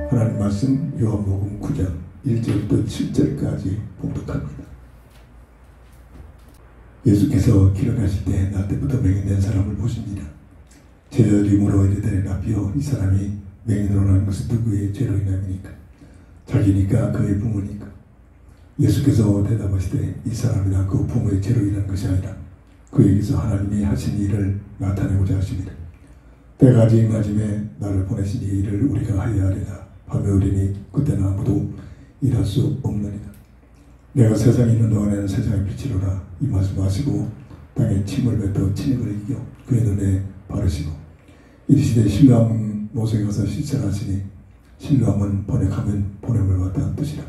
하나님 말씀 요한복음 9장 1절부터 7절까지 봉독합니다. 예수께서 길어가실 때 나 때부터 맹인된 사람을 보십니다. 제자들이므로 이르되 라피오, 이 사람이 맹인으로 난 것은 누구의 죄로 인함이니까? 자기니까 그의 부모니까? 예수께서 대답하시되 이 사람이나 그 부모의 죄로 인한 것이 아니라 그에게서 하나님이 하신 일을 나타내고자 하십니다. 때가 아직 낮음에 나를 보내신 이 일을 우리가 하여야 하리라. 밤에 오리니 그때는 아무도 일할 수 없느니라. 내가 세상에 있는 동안에는 세상의 빛이로라. 이 말씀하시고 땅에 침을 뱉어 친익을 이겨 그의 눈에 바르시고 이르시되 실로함은 못에 가서 씻으라 하시니 실로함은 번역하면 보냄을 왔다는 뜻이라.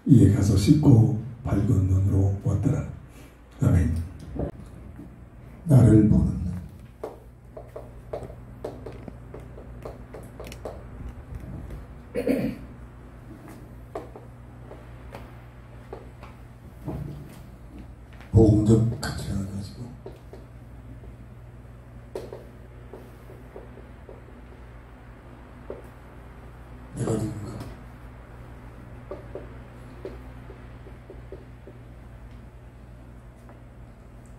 이에 가서 씻고 밝은 눈으로 왔더라. 아멘. 나를 보는 눈. 복음적 가치관을 가지고 내가 누군가,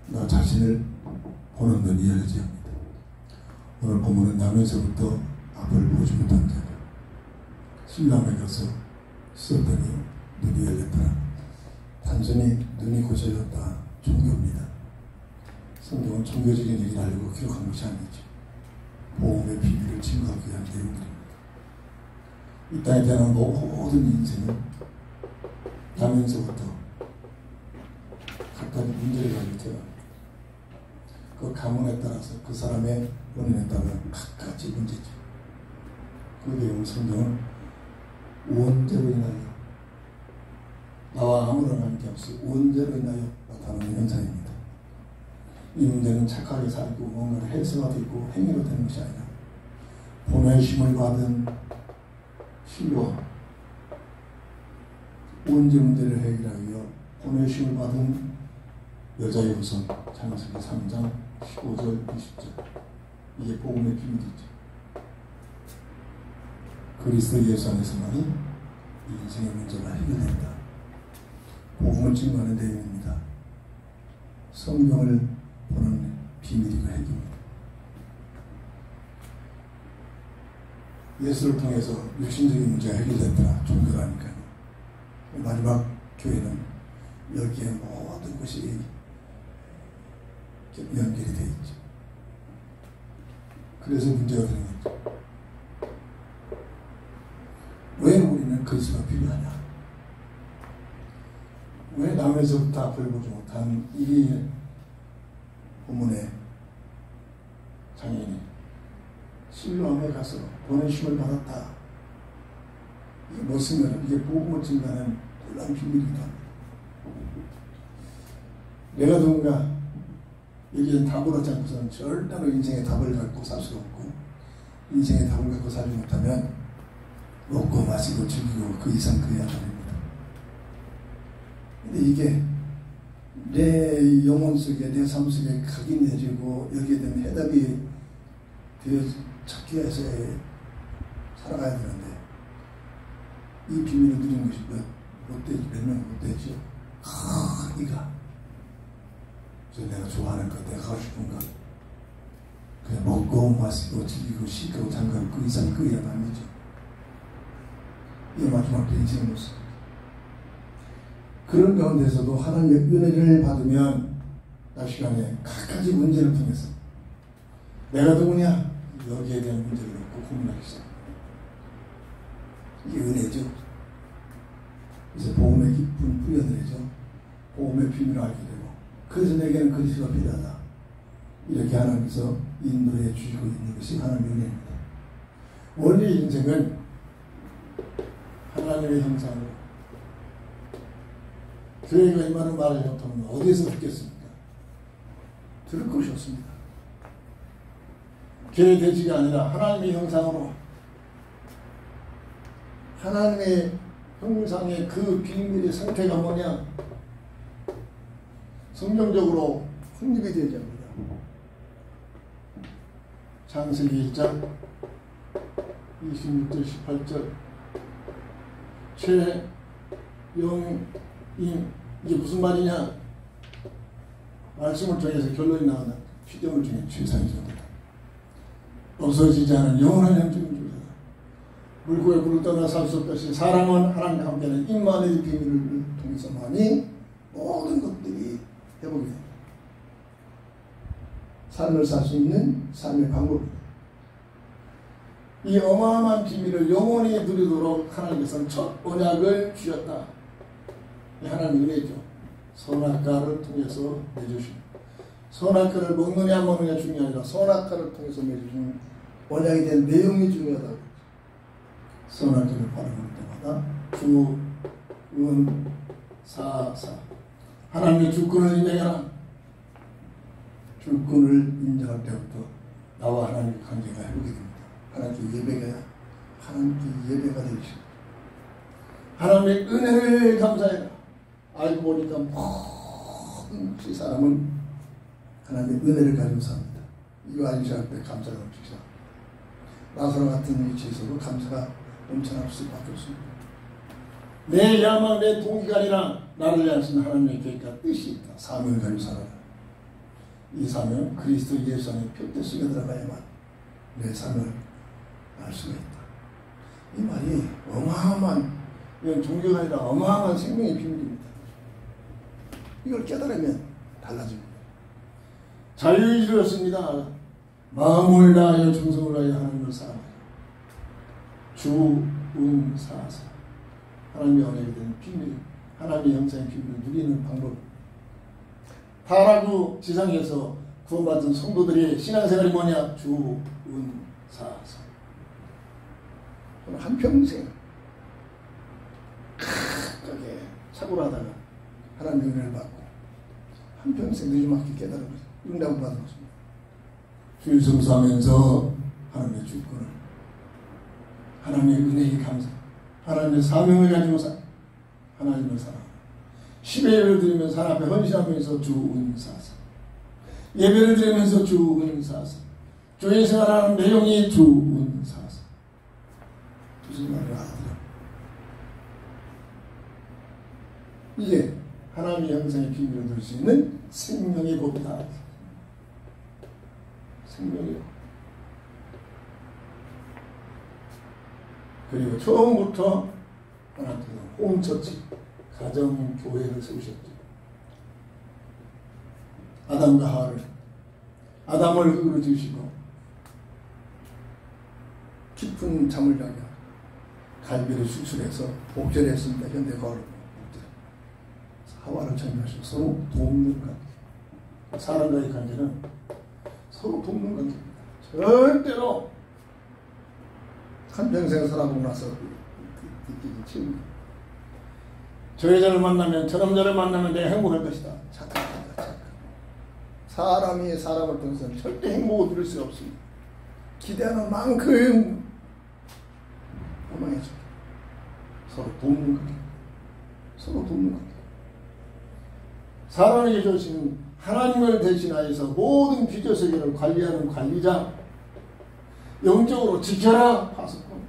나 자신을 보는 눈이 열리지 합니다. 오늘 본문은 남에서부터 앞을 보지 못한 자가 신랑에 가서 썼더니 눈이 열렸더라. 단순히 눈이 고쳐졌다 종교입니다. 성경은 종교적인 얘기를 알고 기록한 것이 아니죠. 복음의 비밀을 증거하기 위한 내용들입니다. 이 땅에 대한 모든 인생은 나면서부터 각각의 문제를 가지고 태어납니다. 그 가문에 따라서 그 사람의 원인에 따라 각가지 문제죠. 그 내용을 성경은 원죄로 인하여, 나와 아무런 관계없이 원죄로 인하여 나타나는 현상입니다. 이 문제는 착하게 살고 뭔가를 해서가 되고 행위로 되는 것이 아니라 보내심을 받은 실로 원죄 문제를 해결하기 위해 보내심을 받은 여자의 후손 창세기 3장 15절 20절, 이게 복음의 비밀이죠. 그리스도 예수 안에서만이 이 인생의 문제가 해결된다. 복음을 증거하는 내용입니다. 성경을 보는 비밀이고 핵입니다. 예수를 통해서 육신적인 문제가 해결됐다. 종교라니까요. 마지막 교회는 여기에 모든 것이 연결이 되어 있죠. 그래서 문제가 되는 거죠. 왜 우리는 그리스도가 필요하냐? 왜 남에서부터 앞을 보지 못한 이 본문의 장인이 실로암에 가서 보내심을 받았다. 이게 무엇이면 이게 복음을 증가하는 놀라운 비밀이기도 합니다. 내가 누군가 여기에 답을 하지 않고서는 절대로 인생의 답을 갖고 살 수 없고, 인생의 답을 갖고 살지 못하면 먹고 마시고 즐기고 그 이상 그래야 됩니다. 근데 이게 내 영혼 속에, 내 삶 속에 각인해지고 여기에 대한 해답이 되어 찾기 위해서 살아가야 되는데, 이 비밀을 누리는 것이 못되지, 몇 명 못되지. 이가. 그래서 내가 좋아하는 거, 내가 하고 싶은 거. 그냥 먹고, 마시고, 즐기고, 쉬고, 잠가고, 그 이상 그 이하도 아니죠. 이게 마지막 때 인생의 모습. 그런 가운데서도 하나님의 은혜를 받으면 나 시간에 각가지 문제를 통해서 내가 누구냐? 여기에 대한 문제를 놓고 고민하기 시작합니다. 이게 은혜죠. 그래서 복음의 깊은 뿌려내죠. 복음의 비밀을 알게 되고, 그래서 내게는 그리스도가 필요하다. 이렇게 하나님께서 인도해 주시고 있는 것이 하나님의 은혜입니다. 원래 인생은 하나님의 형상으로 교회가 이 많은 말을 못하면 어디에서 듣겠습니까? 들을 것이 없습니다. 교회 대지가 아니라 하나님의 형상으로, 하나님의 형상의 그 비밀의 상태가 뭐냐? 성경적으로 확립이 되지 않습니다. 창세기 1장 26절 18절 최영인, 이게 무슨 말이냐? 말씀을 통해서 결론이 나오는 피조물 중에 최상위 정도다. 없어지지 않은 영원한 영적인 존재다. 물고에 물을 떠나 살 수 없듯이 사람은 하나님과 함께하는 임마누엘 비밀을 통해서만이 모든 것들이 회복이 됩니다. 삶을 살 수 있는 삶의 방법입니다. 이 어마어마한 비밀을 영원히 누리도록 하나님께서는 첫 언약을 주셨다. 하나님 은혜죠. 선악과를 통해서 맺으십니다. 선악과를 먹느냐 안 먹느냐 중요한 게 아니라 선악과를 통해서 맺으신 언약에 대한 내용이 중요하다고. 선악과를 바라볼 때마다 주, 은, 사. 하나님의 주권을 인정해라. 주권을 인정할 때부터 나와 하나님의 관계가 회복이 됩니다. 하나님께 예배가 되십니다. 하나님의 은혜를 감사해라. 알고 보니까 모든 사람은 하나님의 은혜를 가지고 삽니다. 이거 알기 시작할 때 감사가 넘치기 시작합니다. 나사로 같은 위치에서도 감사가 넘쳐날 수밖에 없습니다. 내 야망, 내 동기가 아니라 나를 향하신 하나님의 계획과 뜻이 있다. 사명을 가지고 살아라. 이 사명, 그리스도 예수 안에 표대 속에 들어가야만 내 사명을 알 수가 있다. 이 말이 어마어마한, 이건 종교가 아니라 어마어마한 생명의 비밀입니다. 이걸 깨달으면 달라집니다. 자유의지였습니다. 마음을 다하여 정성을 다하여 하나님을 사랑하여 주, 은, 사사. 하나님의 언약에 대한 비밀, 하나님의 형상의 비밀을 누리는 방법. 타락후 지상에서 구원받은 성도들의 신앙생활이 뭐냐? 주, 은, 사사. 한평생 크게 착오를 하다가 하나님의 은혜를 받고 한평생 늦지막히 깨달은 거죠. 응답을 받은 것입니다. 주일 성수하면서 하나님의 주권을, 하나님의 은혜에 감사, 하나님의 사명을 가지고 하나님을 사랑하고, 10예를 드리면서 하나님 앞에 헌신하면서 주, 은, 사사. 예배를 드리면서 주, 은, 사사. 교회 생활하는 내용이 주, 은, 사사. 무슨 말을 알아들어? 이게 하나님의 형상의 비밀을 누릴 수 있는 생명의 법이다. 생명의 법. 그리고 처음부터 하나님께서 홈처치, 가정교회를 세우셨죠. 아담과 하와를, 아담을 흙으로 지으시고 깊은 잠을 자게 하고 갈비를 수술해서 복제를 했습니다. 현대 거울로 하와를 창조하시고 서로 돕는 관계. 사람과의 관계는 서로 돕는 관계입니다. 절대로 한평생 살아보고 나서 느끼기 힘듭니다. 저 여자를 만나면, 저 남자를 만나면 내가 행복할 것이다. 착각합니다. 착각. 사람이 사람을 통해서는 절대 행복을 누릴 수 없습니다. 기대하는 만큼 허망해져. 서로 돕는 관계. 서로 돕는 관계. 사람에게 주신 하나님을 대신하여서 모든 비조 세계를 관리하는 관리자, 영적으로 지켜라 파수꾼.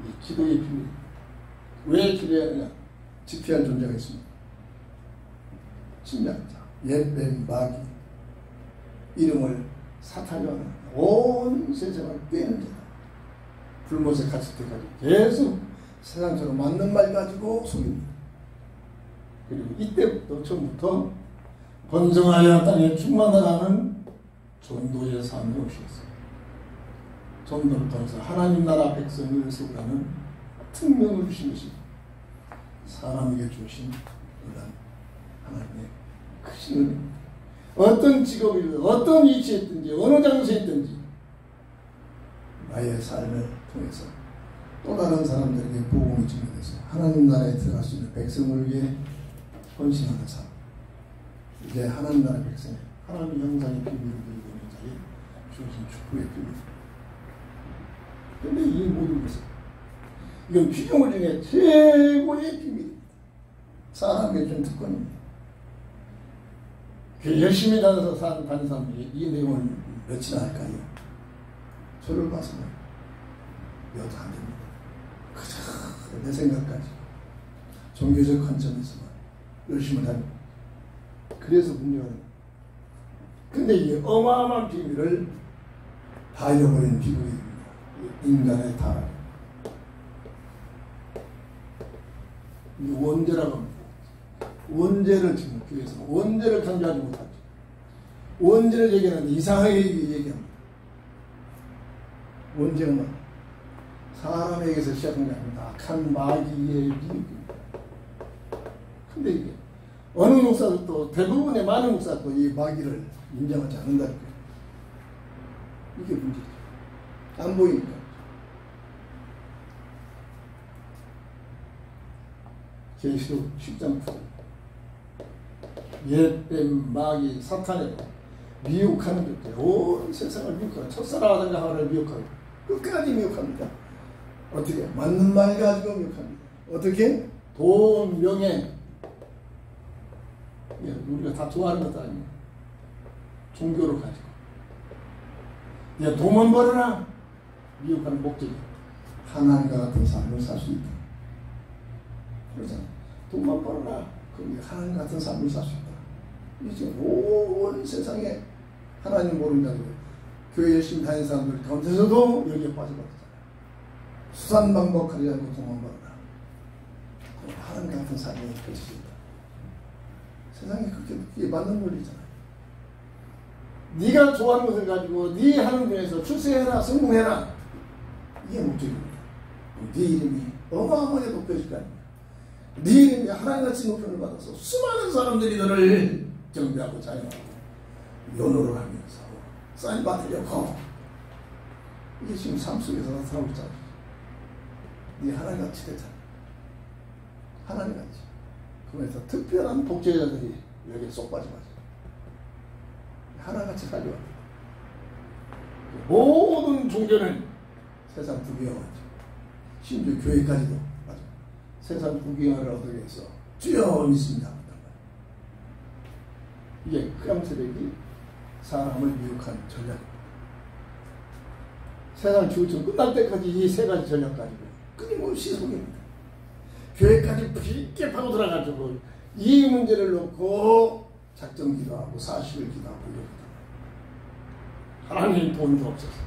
이 기도의 비밀. 왜 기도해야 하느냐? 지켜야 할 존재가 있습니다. 침략자, 옛뱀, 마귀, 이름을 사탄이 온 세상을 꿰는 자다. 불못에 갇힐 때까지 계속 세상처럼 맞는 말 가지고 속입니다. 그리고 이때부터 처음부터 번성하여 땅에 충만하라는 전도의 삶이 오시겠어요. 전도를 통해서 하나님 나라 백성을 세우라는 특명을 주신 것입니다. 사람에게 주신 하나님의 크신 은혜입니다. 어떤 직업이든 어떤 위치에 있든지 어느 장소에 있든지 나의 삶을 통해서 또 다른 사람들에게 복음이 증거돼서 하나님 나라에 들어갈 수 있는 백성을 위해 헌신하는 삶. 이게 하나님 나라 백성의 하나님 형상의 비밀을 들고 있는 자의 주신 축복의 비밀. 그런데 이 모든 것은 이건 피조물 중에 최고의 비밀입니다. 사람에게 준 특권입니다. 열심히 다니는 사람들이 이 내용을 몇이나 할까요? 저를 봐서는 몇 안 됩니다. 그저 내 생각까지 종교적 관점에서만 열심히 다니고 그래서 문제가 됩니다. 근데 이 어마어마한 비밀을 다 잃어버린 비밀입니다. 인간의 타락. 원죄라고 합니다. 원죄를 지금 교회에서 원죄를 강조하지 못하죠. 원죄를 얘기하는데 이상하게 얘기합니다. 원죄는 뭐 사람에게서 시작한 게 아닙니다. 악한 마귀의 비밀입니다. 근데 이게 어느 목사들도 대부분의 많은 목사도 이 마귀를 인정하지 않는다는 거예요. 이게 문제죠. 안 보이니까. 계시록 10장 9절 옛뱀 마귀 사탄의 미혹하는 것들 온 세상을 미혹하고 첫사랑하던 하나를 미혹하고 끝까지 미혹합니다. 어떻게? 맞는 말 가지고 미혹합니다. 어떻게? 돈, 명예. 우리가 다 좋아하는 것도 아니에요. 종교를 가지고 야 돈만 벌어라 미혹하는 목적이 하나님과 같은 삶을 살 수 있다. 그러잖아. 돈만 벌어라 그럼 하나님 같은 삶을 살 수 있다. 이제 온 세상에 하나님 모른다고 교회 열심히 다니는 사람들 가운데서도 여기에 빠져버렸잖아요. 수산 방법하지 않고 돈만 벌어라. 그럼 하나님 같은 삶이 펼칠 수 있다. 세상에 그게 맞는 논리잖아요. 네가 좋아하는 것을 가지고 네 하는 중에서 출세해라, 성공해라. 이게 목적입니다. 네 이름이 어마어마하게 높여질 거 아닙니까? 네 이름이 하나님같이 높임을 받아서 수많은 사람들이 너를 경배하고 자영하고 연호를 하면서 사인 받으려고 이게 지금 삶 속에서 나타나고 있잖아요. 네 하나님같이 되잖아. 하나님같이. 그래서 특별한 독재자들이 여기에 쏙 빠져가지고 하나같이 가져와요. 모든 종교는 세상 부귀영화죠. 심지어 교회까지도 맞아. 세상 부귀영화를 얻기 위해서 주여 믿습니다. 이게 흑암세력이 사람을 미혹한 전략입니다. 세상 지구촌 끝날 때까지 이 세 가지 전략 가지고 끊임없이 속입니다. 교회까지 깊게 파고 들어가지고 이 문제를 놓고 작정 기도하고 사실을 기도하고 이러거든요. 하나님 돈 주옵소서.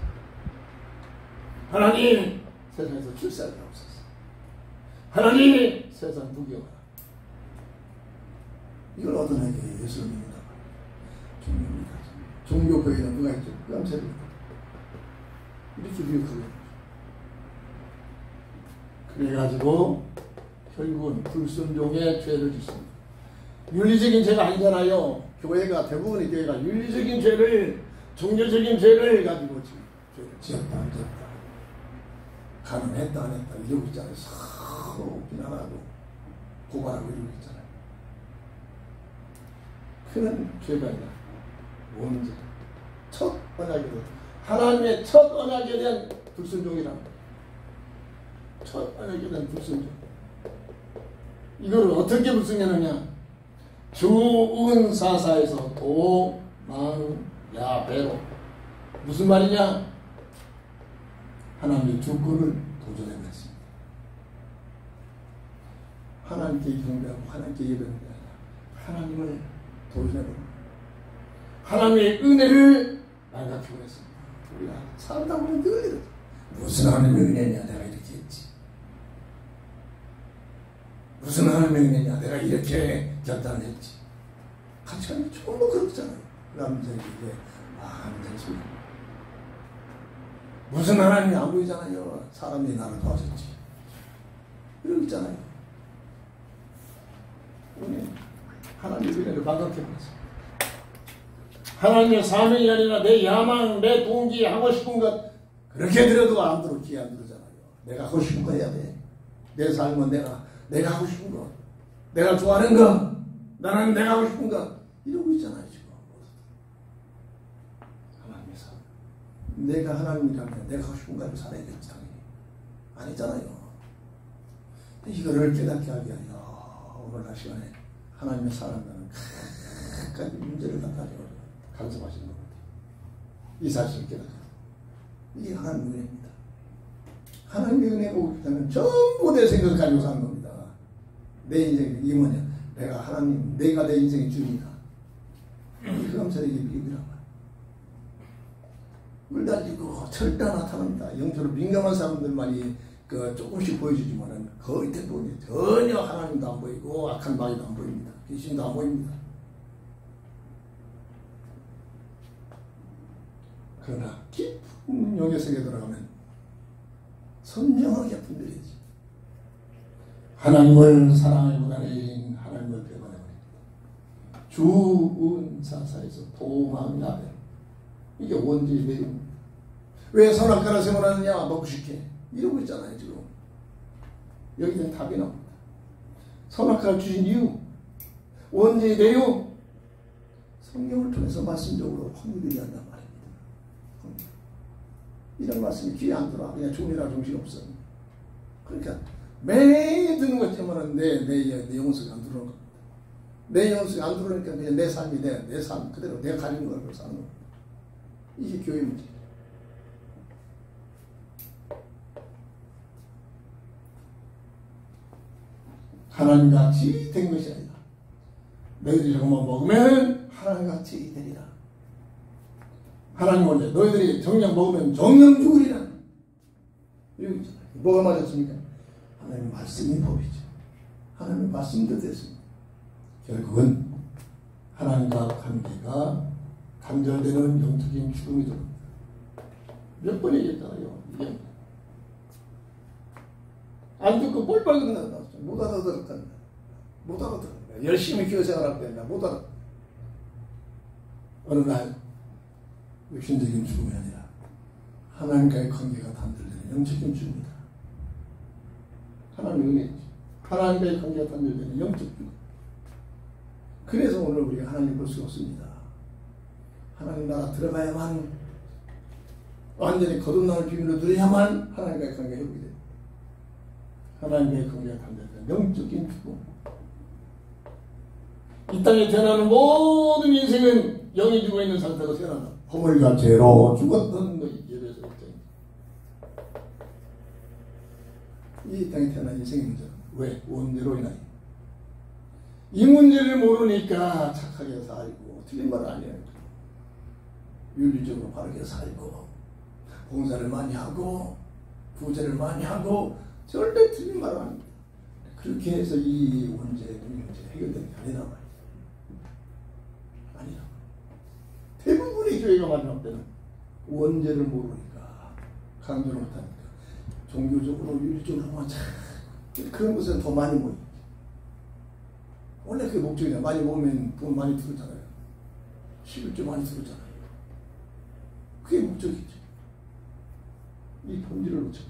하나님 세상에서 출세하게 하옵소서. 하나님 세상 부귀영화. 이걸 얻어내기 위해 예수를 믿는다. 종교입니다. 종교 거기는 누가 있죠? 깜짝입니다. 이렇게 미혹하게 그래가지고 결국은 불순종의 죄를 짓습니다. 윤리적인 죄가 아니잖아요. 교회가 대부분의 교회가 윤리적인 죄를 종교적인 죄를 가지고 지금 죄를 지었다 안 지었다 가능했다 안 했다 이러고 있잖아요. 서로 비난하고 고발하고 이러고 있잖아요. 그런 죄가 아니라 원죄 첫 언약에 대한 하나님의 첫 언약에 대한 불순종이라는 거예요. 첫 언약에 대한 불순종. 이걸 어떻게 불순종하느냐? 주은사사에서 도망야배로 무슨 말이냐? 하나님의 주권을 도전해냈습니다. 하나님께 경배하고 하나님께 예배하는 게 아니라 하나님을 도전해보는 하나님의 은혜를 망각해버렸습니다. 우리가 살다 보면 늘 이러죠. 무슨 하나님의 은혜냐 내가 이렇게 했지. 무슨 하나님의 은혜냐 내가 이렇게 결단했지. 가치관이 전부 그렇잖아요. 남자에게 남자의 소리. 무슨 하나님이 안 보이잖아요. 사람이 나를 도와줬지. 이러고 있잖아요. 하나님의 은혜를 망각해버렸어요. 하나님의 사명이 아니라 내 야망, 내 동기, 하고 싶은 것 그렇게 들어도 안 들어, 귀 안 들어잖아요. 내가 하고 싶은 거 해야 돼. 내 삶은 내가 하고 싶은 거, 내가 좋아하는 거, 나는 내가 하고 싶은 거 이러고 있잖아요 지금. 하나님의 삶, 내가 하나님이라면 내가 하고 싶은 거를 살아야겠지. 당연히 아니잖아요. 이거를 깨닫게 하기 아니라 오늘날 시간에 하나님의 사랑과는 끝까지 문제를 갖다 간섭하시는 겁니다. 이 사실을 깨닫게. 이게 하나님의 은혜입니다. 하나님의 은혜 보기 때문에 전부 내 생각을 가지고 사는 겁니다. 내 인생이 이게 뭐냐? 내가 내 인생의 주인이다. 그럼 저에게 비밀이란 말이야. 물 달리고 절대 나타납니다. 영적으로 민감한 사람들만이 조금씩 보여주지만은 거의 대부분이 전혀 하나님도 안 보이고 악한 마귀도 안 보입니다. 귀신도 안 보입니다. 그러나 깊은 영의 세계에 들어가면 선명하게 분별해야지. 하나님을 사랑하기보다는 하나님을 배반해버립니다. 주은사사에서 도망나베. 이게 원죄의 내용입니다. 왜 선악과를 세워놨느냐? 먹고 싶게. 이러고 있잖아요 지금. 여기는 답이 나옵니다. 선악과를 주신 이유, 원죄의 내용, 성경을 통해서 말씀적으로 확률이 한단 말입니다. 이런 말씀이 귀에 안 들어와. 그냥 종이라 정신 없어. 그러니까 매일 듣는 것 때문에 내 영혼속에 안 들어오는 겁니다. 내 영혼속에 안 들어오니까 그냥 내 삶이 내 삶 그대로 내가 가진 걸 사는 겁니다. 이게 교회 문제. 하나님같이 된 것이 아니라 너희들이 조금만 먹으면 하나님같이 되리라. 하나님 원래 너희들이 정령 먹으면 정령 죽으리라. 이러고 있잖아요. 뭐가 맞았습니까? 하나님의 말씀이 법이죠. 하나님의 말씀도 됐습니다. 결국은 하나님과 관계가 단절되는 영적인 죽음이 됩니다. 몇 번 얘기했잖아요. 이게 안 듣고 꼴빨 끝난다. 못 알아들었다. 못 알아들었다. 열심히 교회 생활할 때 못 알아. 어느 날 육신적인 죽음이 아니라 하나님과의 관계가 단절되는 영적인 죽음이다. 하나님의 은혜지. 하나님과의 관계가 단절되는 영적 죽음. 그래서 오늘 우리가 하나님 볼 수가 없습니다. 하나님 나라 들어가야만, 완전히 거듭남을 비밀로 누려야만 하나님과의 관계가 회복이 됩니다. 하나님과의 관계가 단절되는 영적인 죽음. 이 땅에 태어나는 모든 인생은 영이 죽어 있는 상태로 태어난다. 허물과 죄로 죽었던 예배에서 이 땅에 태어난 인생의 문제는 왜? 원죄로 인하여. 이 문제를 모르니까 착하게 살고 틀린 말 아니에요. 윤리적으로 바르게 살고 봉사를 많이 하고 구제를 많이 하고 절대 틀린 말 아닙니다. 그렇게 해서 이 문제 해결되는 게 아니란 말이에요. 아니라 대부분의 교회가 마지막 때는 원죄를 모르니까, 강조를 못하니까 종교적으로 윤리적으로만 그런 것은 더 많이 모입니다. 원래 그게 목적이잖아요. 많이 모으면 돈 많이 들었잖아요. 11조 많이 들었잖아요. 그게 목적이죠. 이 본질을 놓쳤기.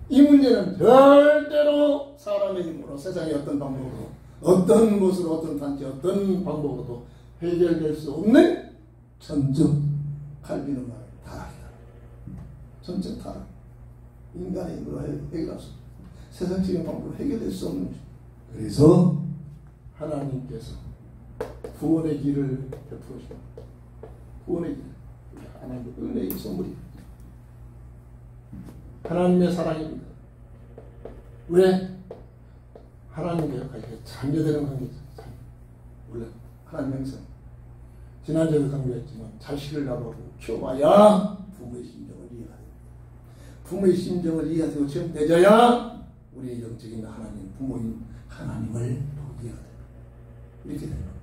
이 문제는 절대로 사람의 힘으로, 세상의 어떤 방법으로, 어떤 곳으로, 어떤 단체, 어떤 방법으로도 해결될 수 없는 전적 칼빈의 말 타락이다. 전적 타락. 인간의 힘으로 해결할 수 없는, 세상적인 방법으로 해결될 수 없는. 그래서 하나님께서 구원의 길을 베푸십니다. 구원의 길. 하나님의 은혜의 선물입니다. 하나님의 사랑입니다. 왜? 하나님께서 자녀되는 관계죠. 원래 하나님 형성. 지난주에도 강조했지만 자식을 나보고 키워봐야 부모의 심정을 이해가 돼요. 부모의 심정을 이해가 되고 처음 되져야 우리의 영적인 하나님, 부모인 하나님을 또 이해가 돼요. 이렇게 되는 겁니다.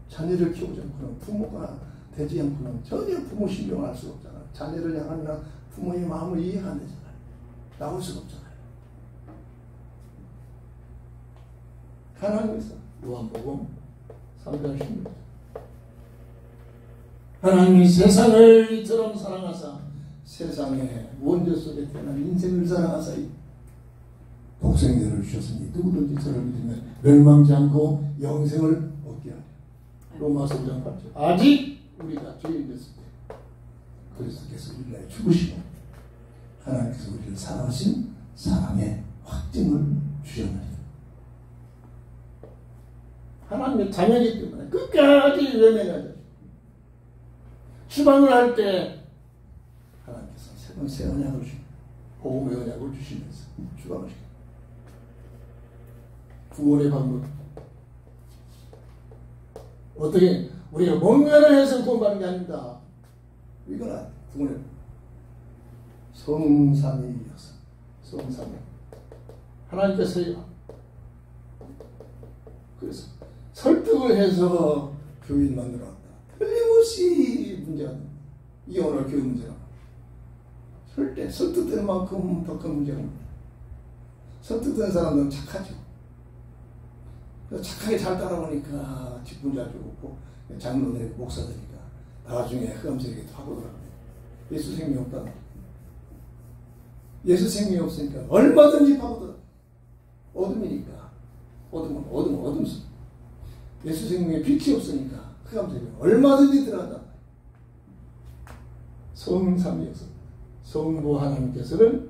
자녀를 키우지 않고는 부모가 되지 않고는 전혀 부모 심정을 알 수가 없잖아요. 자녀를 향한 부모의 마음을 이해가 안 되잖아요. 나올 수가 없잖아요. 하나님께서 요한복음 3장 16절 하나님이 세상을 이처럼 사랑하사 세상에 원죄 속에 태어난 인생을 사랑하사 독생자를 주셨으니 누구든지 저를 믿으면 멸망치 않고 영생을 얻게 하리라. 로마서 5장 8절 아직 우리가 죄인 됐을 때 그리스도께서 우리를 위하여 죽으시고 하나님께서 우리를 사랑하신 사랑의 확증을 주셨느니라. 하나님의 자녀이기 때문에 끝까지 외면하죠. 추방을 할 때 하나님께서 새로운 새 언약을 주시고 복음의 언약을 주시면서 추방을 시켜요. 구원의 방법 어떻게 우리가 뭔가를 해서 구원받는 게 아닙니다. 이거는 구원의 성삼위이어서 성삼위 하나님께서요. 그래서 설득을 해서 교인 만들어왔다. 틀림없이 문제가 됩니다. 이게 오늘 교인 문제라고. 설득되는 만큼 더 큰 문제가 됩니다. 설득된 사람들은 착하죠. 착하게 잘 따라오니까 직분자도 없고 장로들이 목사들이니까 나중에 흑암세계에 파고들어요. 예수 생명이 없다. 예수 생명이 없으니까 얼마든지 파고들어. 어둠이니까. 어둠 속. 예수 생명에 빛이 없으니까 흑암세계에 얼마든지 들어간다. 성삼위에서 성부 하나님께서는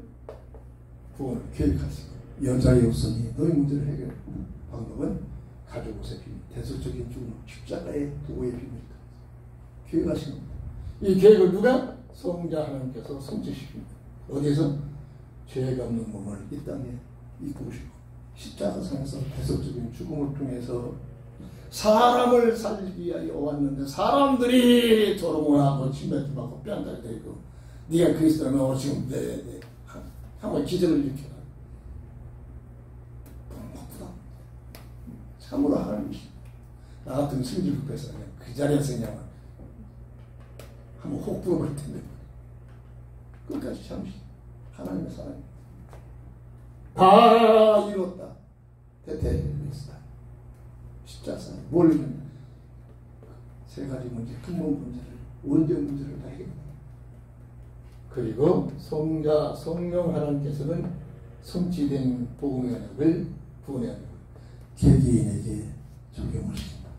구원을 계획하시고 여자의 없으니 너희 문제를 해결해. 방법은 가족 옷의 비밀, 대속적인 죽음, 십자가의 도의 비밀이다. 계획하시는 겁니다. 이 계획을 누가? 성자 하나님께서 성취시킵니다. 어디에서? 죄가 없는 몸을 이 땅에 이끄시고 십자가상에서 대속적인 죽음을 통해서 사람을 살리기 위하여 왔는데 사람들이 조롱을 하고 침뱉음하고 뺨다리 대고 네가 그리스도라면 지금 한번 기적을 일으켜라. 참으로 하나님이 나 같은 승질급해서 그냥 그 자리에서 그냥 한번 혹 불어버릴 텐데 끝까지 참으시 하나님의 사랑이 다 이뤘다. 대대했다. 십자가에 뭘 이뤘냐. 세 가지 문제, 근본 문제를 원전 문제를 다 해결합니다. 그리고 성자 성령 하나님께서는 성취된 복음의 언약을 구원의 언약을 개개인에게 적용을 시킨다.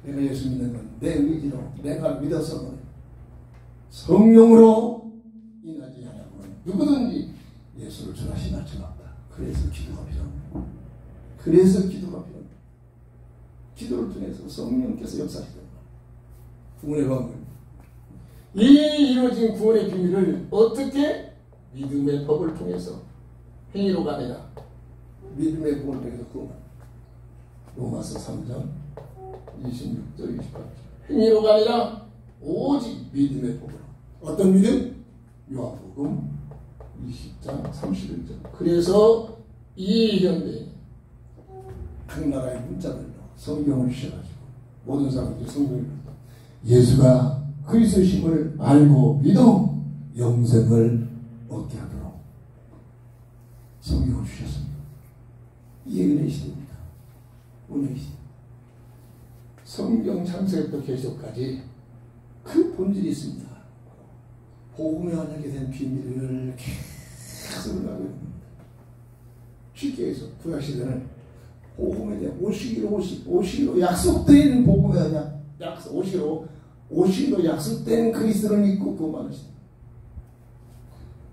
내가 예수 믿는 건 내 의지로 내가 믿어서 성령으로 인하지 않고는 누구든지 예수를 전하시나 전합다. 그래서 기도가 필요합니다. 그래서 기도가 필요합니다. 기도를 통해서 성령께서 역사하시는 구원의 방법. 이 이루어진 구원의 비밀을 어떻게? 믿음의 법을 통해서 행위로가 아니라 믿음의 복을 통해서 구원합니다. 로마서 3장 26절 28절 행위로가 아니라 오직 믿음의 복으로. 어떤 믿음? 요한복음 20장 31절. 그래서 이 현대에 각 나라의 문자들로 성경을 주셔가지고 모든 사람들이 성경을 예수가 그리스도심을 알고 믿어 영생을 얻게 하도록 성경을 주셨습니다. 이게 은혜의 시대입니다. 은혜의 시대. 성경 창세부터 계시록까지 그 본질이 있습니다. 복음의 언약에 대한 비밀을 계속 나가고 있습니다. 쉽게 해서 구약시대는 복음에 대한 오시기로 약속된 복음의 언약, 오시기로 약속된 그리스도를 믿고 구원받는 시대.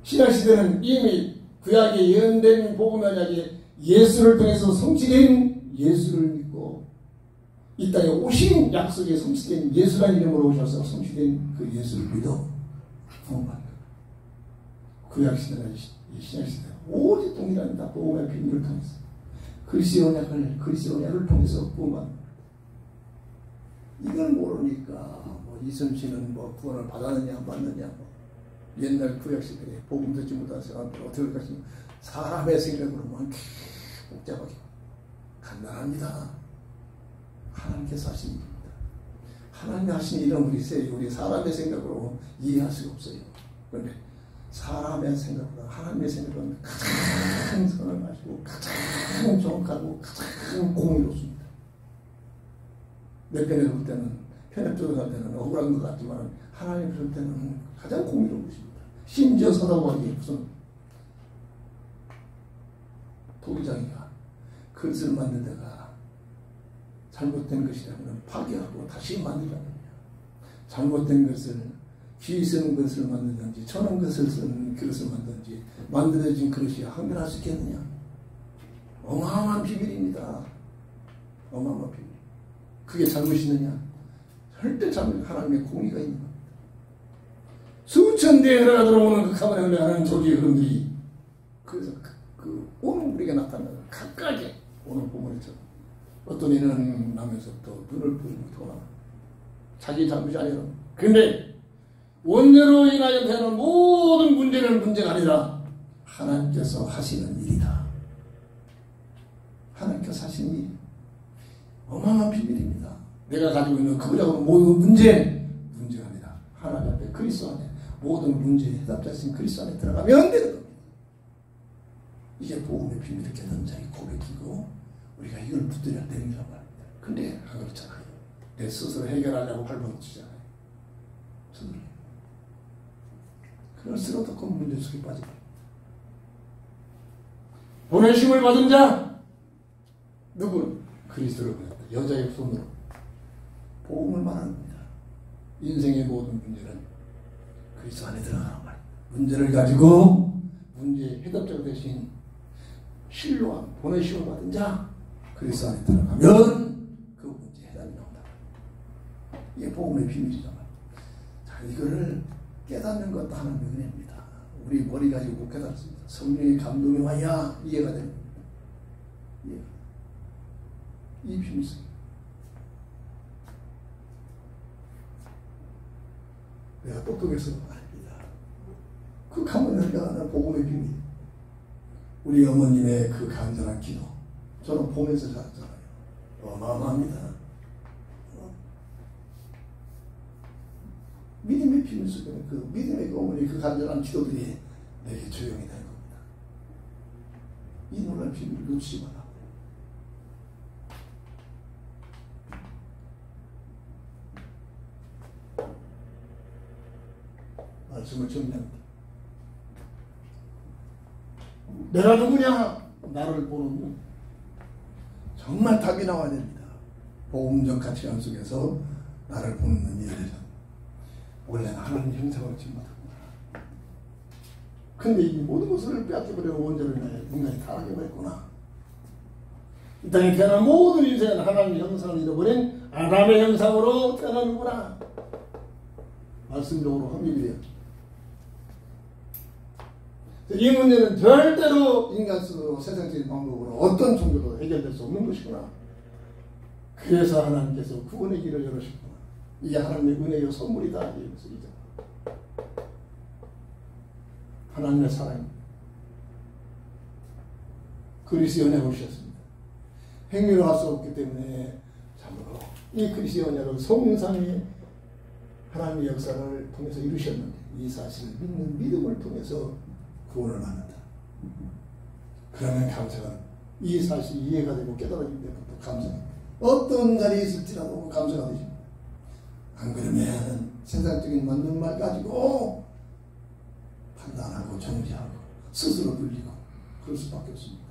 신약시대는 이미 구약에 예언된 복음의 언약이 예수를 통해서 성취된 예수를 믿고 이 땅에 오신 약속에 성취된 예수라는 이름으로 오셔서 성취된 그 예수를 믿어 구원받는 구약시대나 신약시대 오직 동일합니다. 복음의 비밀을 통해서 그리스도의 언약을 통해서 구원받는. 이걸 모르니까 뭐 이순신은 뭐 구원을 받았느냐 안 받느냐 뭐 옛날 구약시대에 복음 듣지 못한 사람들 어떻게 할 것이냐 사람의 생각으로만 복잡하게 간단합니다. 하나님께서 하신 일입니다. 하나님이 하신 일은 우리 사람의 생각으로 이해할 수가 없어요. 그런데 사람의 생각보다 하나님의 생각은 가장 선언하시고 가장 정확하고 가장 공의롭습니다. 내 편에 볼 때는 편협적으로 할 때는 억울한 것 같지만 하나님 볼 때는 가장 공의로운 것입니다. 심지어 사도바울이 무슨 도기장이가 그릇을 만든 데가 잘못된 것이라면 파괴하고 다시 만들라는 거야. 잘못된 것을 귀 쓰는 것을 만들든지 천한 것을 쓰는 그릇을 만들든지 만들어진 그릇이 항변할 수 있겠느냐. 어마어마한 비밀입니다. 어마어마한 비밀. 그게 잘못이 있느냐? 절대 잘못. 하나님의 공의가 있는 겁니다. 수천 대에 들어오는 그 카메라 흘러가는 조기의 흐름들이 그래서 오는 우리에게 나타나는 각각의 오늘 본문에서 어떤 이는 나면서부터 눈을 부리고 돌아 자기 잘못이 아니라 근데 원죄로 인하여 되는 모든 문제는 문제가 아니라 하나님께서 하시는 일이다. 하나님께서 하시는 일. 어마어마한 비밀입니다. 내가 가지고 있는 그거라고 모든 문제가 아니라 하나님 앞에 그리스도 안에 모든 문제의 해답자신 그리스도 안에 들어가면 되는 겁니다. 이게 복음의 비밀을 깨닫는 자의 고백이고 우리가 이걸 붙들어야 되는 거란 말입니다. 근데 그렇잖아요. 내 스스로 해결하려고 발버둥치잖아요. 스스로. 그럴수록 더 큰 문제 속에 빠지고 보내심을 받은 자 누구? 그리스도를 보냈다. 여자의 손으로 복음을 말하는 겁니다. 인생의 모든 문제는 그리스도 안에 들어가는 말입니다. 문제를 가지고 문제의 해답자가 되신 신로한 보내심을 받은 자 그리스도 안에 들어가면 그 문제의 해답이 나온다. 이게 복음의 비밀이잖아. 자, 이거를 깨닫는 것도 하나님의 은혜입니다. 우리 머리 가지고 못 깨닫습니다. 성령의 감동이 와야 이해가 됩니다. 이 비밀이 내가 똑똑해서 아닙니다. 그 가문을 흘러가는 복음의 비밀. 우리 어머님의 그 간절한 기도 저는 보면서 살았잖아요. 어마어마합니다. 믿음의 비밀 속에 그 믿음의 어머니 그 간절한 기도들이 내게 조용히 되는 겁니다. 이 놀라운 비밀을 놓치지 마라. 말씀을 정리합니다. 내가 누구냐? 나를 보는 눈. 정말 답이 나와야 됩니다. 복음적 가치관 속에서 나를 보는 눈이 열려져. 원래는 하나님 형상으로 지음받았구나. 근데 이 모든 것을 빼앗겨버려 원죄로 인하여 인간이 타락해 버렸구나. 이 땅에 태어난 모든 인생은 하나님의 형상을 잃어버린 아담의 형상으로 태어나는구나. 말씀적으로 확립이 돼요. 이 문제는 절대로 인간 스스로 세상적인 방법으로 어떤 종교도 해결될 수 없는 것이구나. 그래서 하나님께서 구원의 길을 열으셨구나. 이게 하나님의 은혜의 선물이다. 이것이죠. 하나님의 사랑입니다. 그리스도의 언약을 주셨습니다. 행위로 할 수 없기 때문에 참으로 이 그리스도의 언약을 성상의 하나님의 역사를 통해서 이루셨는데 이 사실을 믿는 믿음을 통해서 구원을 받는다. 그러면 감사가 이 사실이 이해가 되고 깨달아지기 때문에 감사합니다. 어떤 자리에 있을지라도 감사가 되십니다. 안 그러면 세상적인 맞는 말 가지고 판단하고 정지하고 스스로 눌리고 그럴 수밖에 없습니다.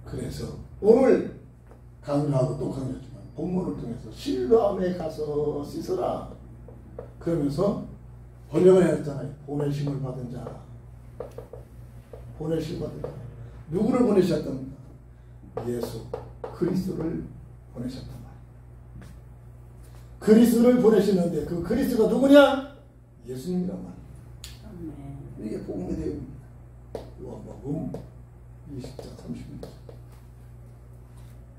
그래서 오늘 강조하고 또 강조했지만 본문을 통해서 실로암에 가서 씻어라. 그러면서 번역을 했잖아요. 보내심을 받은 자. 보내심을 받은 자. 누구를 보내셨답니까? 예수 그리스도를 보내셨단 말이에요. 그리스도를 보내시는데 그 그리스도가 누구냐? 예수님이란 말이에요. 이게 복음의 내용입니다. 요한복음 20장 30절.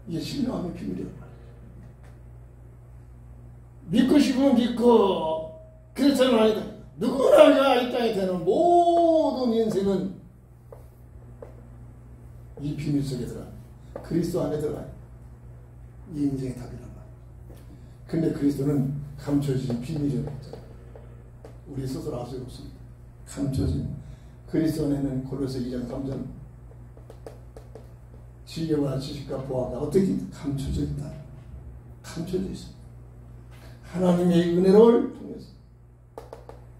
이게 신령함의 비밀이란 말이에요. 믿고 싶으면 믿고 그렇지는 아니다. 누구나 이 땅에 되는 모든 인생은 이 비밀 속에 들어가요. 그리스도 안에 들어가요. 이 인생의 답이란 말이에요. 근데 그리스도는 감춰진 비밀이라고 했잖아요. 우리 스스로 알 수 없습니다. 감춰진 그리스도 안에는 골로새 2장 3절 지혜와 지식과 보아가 어떻게 감춰져 있다. 감춰져 있습니다. 하나님의 은혜를 통해서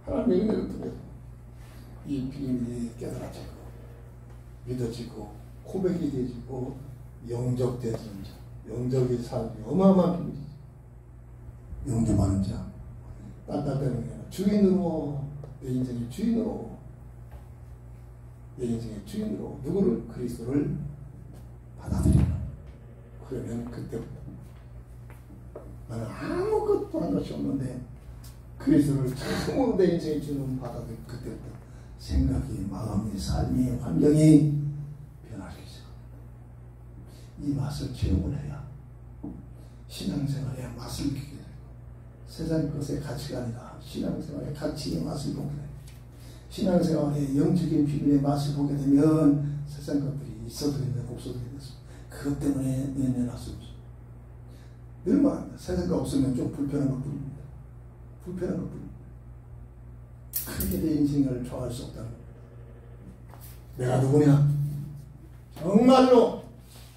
하나님의 은혜를 통해서 이 비밀이 깨달아지고 믿어지고 고백이 되어지고 영접되어지는 자, 영접의 삶이 어마어마한 비밀이죠. 영접하는 자, 딴딴대는 게 아니라 주인으로, 내 인생의 주인으로, 내 인생의 주인으로 누구를? 그리스도를 받아들이는. 그러면 그때부터 나는 아무것도 한 것이 없는데 그리스도를 처음으로 내 인생의 주인으로 받아들이는 그때부터 생각이, 마음이, 삶이, 환경이 변하기 시작합니다. 이 맛을 체험을 해야 신앙생활의 맛을 느끼게 되고 세상 것의 가치가 아니라 신앙생활의 가치의 맛을 보게 됩니다. 신앙생활의 영적인 비밀의 맛을 보게 되면 세상 것들이 있어도 되는데 없어도 되겠습니다. 그것 때문에 연연할 수 없습니다. 늘 말합니다. 세상과 없으면 좀 불편한 것뿐입니다. 불편한 것뿐입니다. 크게 내 인생을 좋아할 수 없다는 겁니다. 내가 누구냐? 정말로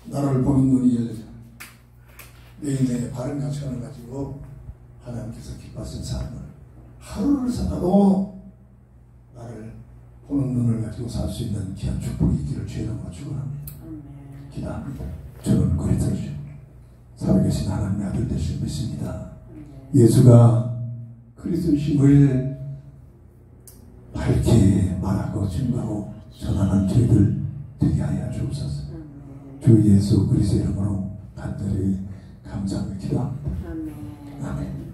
나를 보는 눈이 열려져 내 인생의 바른 가치관을 가지고 하나님께서 기뻐하신 삶을 하루를 살아도 나를 보는 눈을 가지고 살 수 있는 귀한 축복이 있기를 주의 이름으로 축원합니다. 기도합니다. 저는 그리스도죠. 살아계신 하나님의 아들 되신 믿습니다. 예수가 그리스도심을 밝게 말하고 증거하고 전하는 저희들 되게 하여 주옵소서. 주 예수 그리스도 이름으로 간절히 감사하며 기도합니다. 아멘.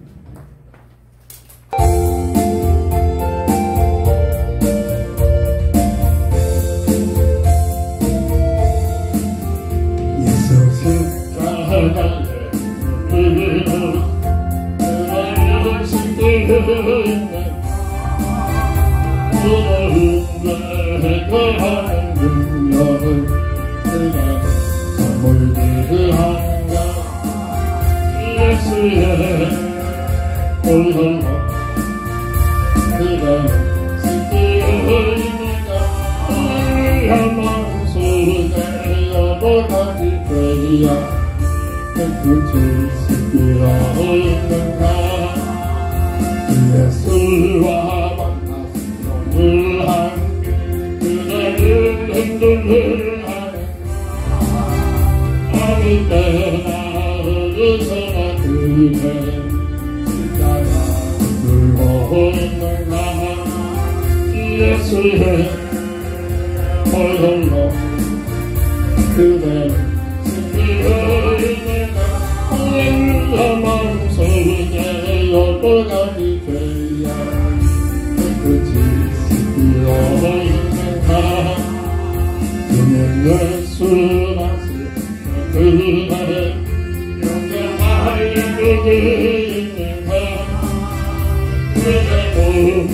예수와 만나서 늘 함께 그대를 흔들흔들 하는 어릴 때나 어디서나 그대 십자가 들고 있는가 예수의 홀로 그대를 지키고 있는가 내 마음속에 여러 가지 죄야 끝이 지키고 있는가 주는 예수나 그대 영원하게 있는가 그대 몸은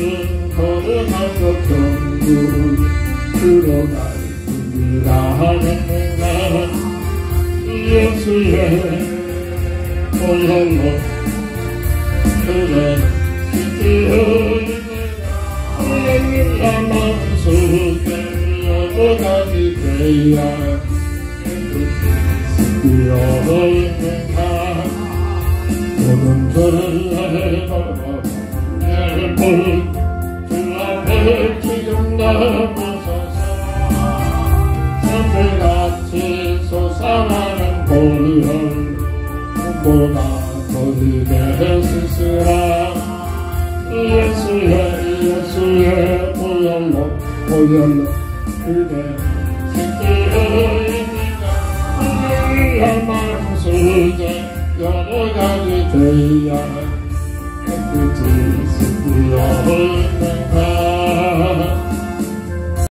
거룩하고 천국 들어갈 준비하는가 예수의 홀로 그대 지키고 있는가 마음속에 여러 가지 죄야 있는가 모든 죄를 내 볼 주 앞에 지금 나보소서 새들같이 솟아나는 보혈 보다 거리게 쓰시라 예수의 보혈로 그대 지키고 내 마음속에 여러 가지 죄야 끝이 주여 있는